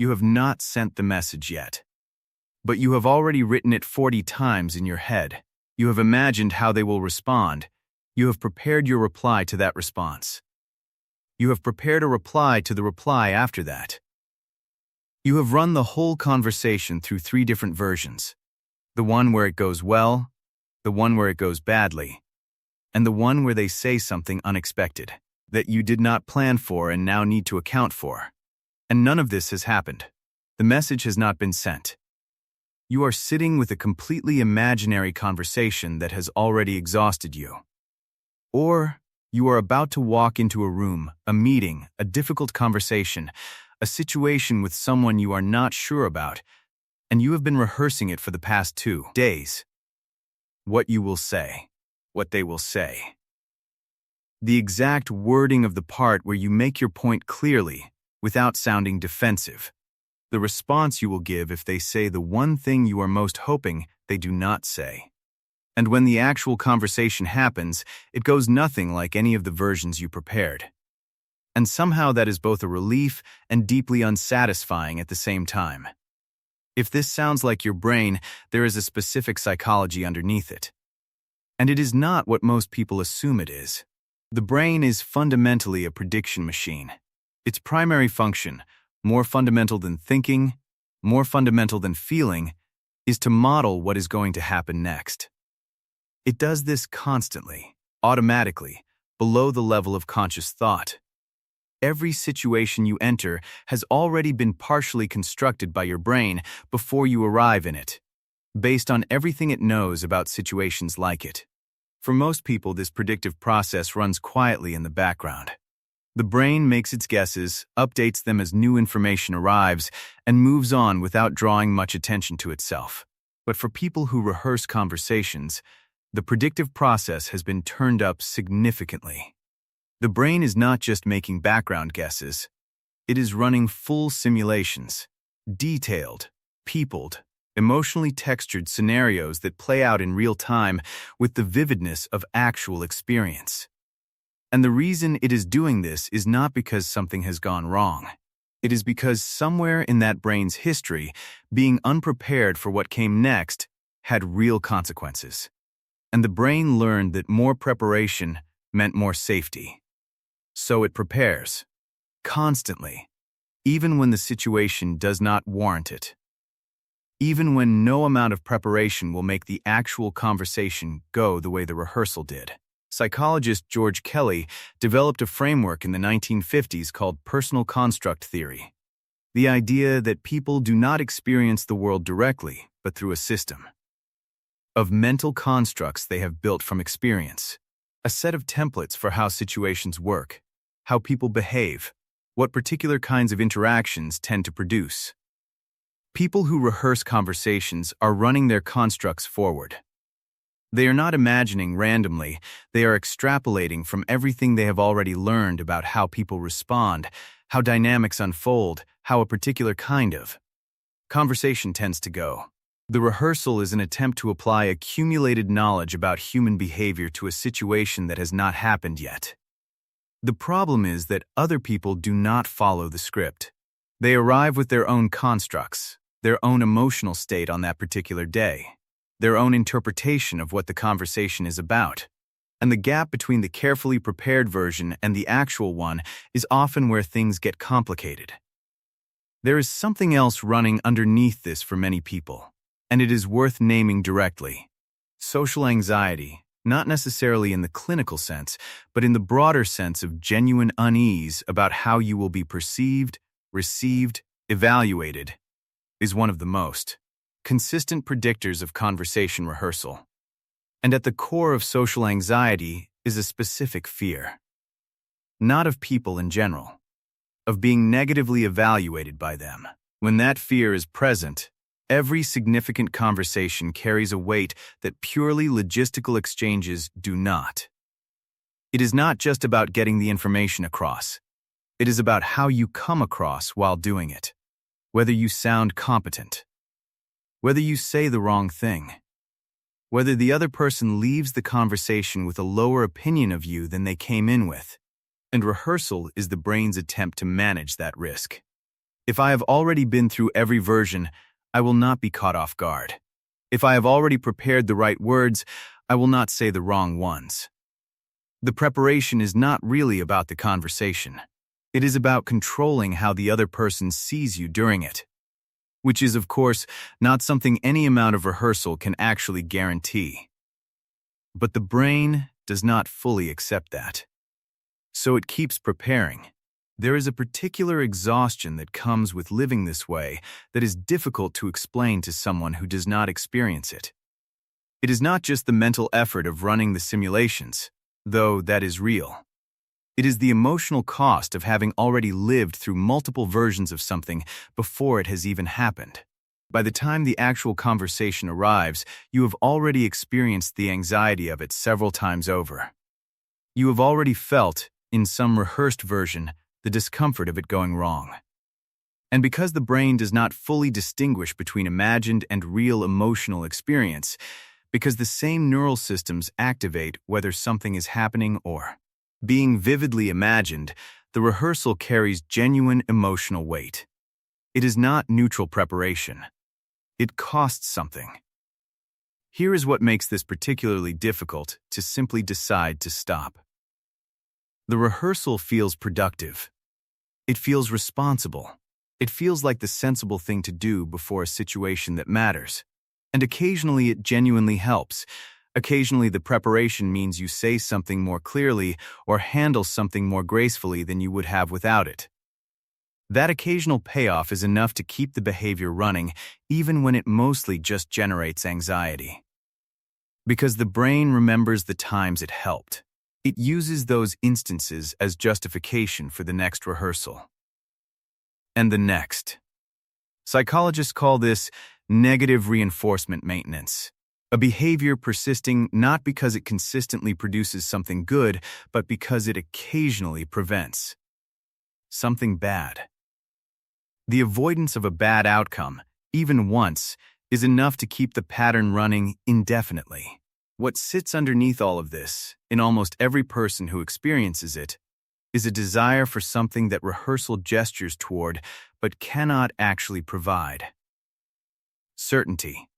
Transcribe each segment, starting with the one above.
You have not sent the message yet. But you have already written it 40 times in your head. You have imagined how they will respond. You have prepared your reply to that response. You have prepared a reply to the reply after that. You have run the whole conversation through 3 different versions. The one where it goes well, the one where it goes badly, and the one where they say something unexpected that you did not plan for and now need to account for. And none of this has happened. The message has not been sent. You are sitting with a completely imaginary conversation that has already exhausted you. Or you are about to walk into a room, a meeting, a difficult conversation, a situation with someone you are not sure about, and you have been rehearsing it for the past 2 days. What you will say, what they will say. The exact wording of the part where you make your point clearly, without sounding defensive. The response you will give if they say the one thing you are most hoping they do not say. And when the actual conversation happens, it goes nothing like any of the versions you prepared. And somehow that is both a relief and deeply unsatisfying at the same time. If this sounds like your brain, there is a specific psychology underneath it. And it is not what most people assume it is. The brain is fundamentally a prediction machine. Its primary function, more fundamental than thinking, more fundamental than feeling, is to model what is going to happen next. It does this constantly, automatically, below the level of conscious thought. Every situation you enter has already been partially constructed by your brain before you arrive in it, based on everything it knows about situations like it. For most people, this predictive process runs quietly in the background. The brain makes its guesses, updates them as new information arrives, and moves on without drawing much attention to itself. But for people who rehearse conversations, the predictive process has been turned up significantly. The brain is not just making background guesses. It is running full simulations, detailed, peopled, emotionally textured scenarios that play out in real time with the vividness of actual experience. And the reason it is doing this is not because something has gone wrong. It is because somewhere in that brain's history, being unprepared for what came next had real consequences. And the brain learned that more preparation meant more safety. So it prepares, constantly, even when the situation does not warrant it. Even when no amount of preparation will make the actual conversation go the way the rehearsal did. Psychologist George Kelly developed a framework in the 1950s called personal construct theory. The idea that people do not experience the world directly, but through a system of mental constructs they have built from experience, a set of templates for how situations work, how people behave, what particular kinds of interactions tend to produce. People who rehearse conversations are running their constructs forward. They are not imagining randomly, they are extrapolating from everything they have already learned about how people respond, how dynamics unfold, how a particular kind of conversation tends to go. The rehearsal is an attempt to apply accumulated knowledge about human behavior to a situation that has not happened yet. The problem is that other people do not follow the script. They arrive with their own constructs, their own emotional state on that particular day, their own interpretation of what the conversation is about. And the gap between the carefully prepared version and the actual one is often where things get complicated. There is something else running underneath this for many people, and it is worth naming directly. Social anxiety, not necessarily in the clinical sense, but in the broader sense of genuine unease about how you will be perceived, received, evaluated, is one of the most consistent predictors of conversation rehearsal. And at the core of social anxiety is a specific fear. Not of people in general, of being negatively evaluated by them. When that fear is present, every significant conversation carries a weight that purely logistical exchanges do not. It is not just about getting the information across. It is about how you come across while doing it. Whether you sound competent, whether you say the wrong thing, whether the other person leaves the conversation with a lower opinion of you than they came in with. And rehearsal is the brain's attempt to manage that risk. If I have already been through every version, I will not be caught off guard. If I have already prepared the right words, I will not say the wrong ones. The preparation is not really about the conversation. It is about controlling how the other person sees you during it, which is, of course, not something any amount of rehearsal can actually guarantee. But the brain does not fully accept that. So it keeps preparing. There is a particular exhaustion that comes with living this way that is difficult to explain to someone who does not experience it. It is not just the mental effort of running the simulations, though that is real. It is the emotional cost of having already lived through multiple versions of something before it has even happened. By the time the actual conversation arrives, you have already experienced the anxiety of it several times over. You have already felt, in some rehearsed version, the discomfort of it going wrong. And because the brain does not fully distinguish between imagined and real emotional experience, because the same neural systems activate whether something is happening or being vividly imagined, the rehearsal carries genuine emotional weight. It is not neutral preparation. It costs something. Here is what makes this particularly difficult: to simply decide to stop. The rehearsal feels productive. It feels responsible. It feels like the sensible thing to do before a situation that matters. And occasionally it genuinely helps. Occasionally the preparation means you say something more clearly or handle something more gracefully than you would have without it. That occasional payoff is enough to keep the behavior running, even when it mostly just generates anxiety. Because the brain remembers the times it helped. It uses those instances as justification for the next rehearsal. And the next. Psychologists call this negative reinforcement maintenance, a behavior persisting not because it consistently produces something good, but because it occasionally prevents something bad. The avoidance of a bad outcome, even once, is enough to keep the pattern running indefinitely. What sits underneath all of this, in almost every person who experiences it, is a desire for something that rehearsal gestures toward but cannot actually provide. Certainty.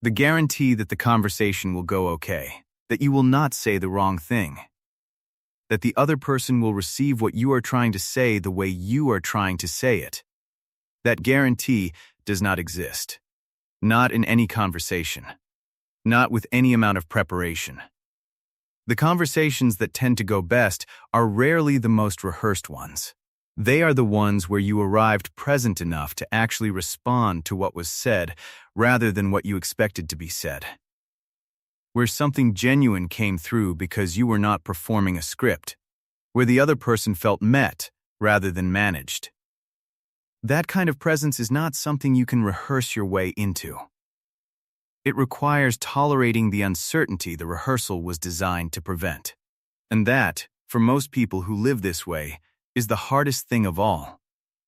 The guarantee that the conversation will go okay, that you will not say the wrong thing, that the other person will receive what you are trying to say the way you are trying to say it. That guarantee does not exist. Not in any conversation. Not with any amount of preparation. The conversations that tend to go best are rarely the most rehearsed ones. They are the ones where you arrived present enough to actually respond to what was said rather than what you expected to be said. Where something genuine came through because you were not performing a script. Where the other person felt met rather than managed. That kind of presence is not something you can rehearse your way into. It requires tolerating the uncertainty the rehearsal was designed to prevent. And that, for most people who live this way, is the hardest thing of all.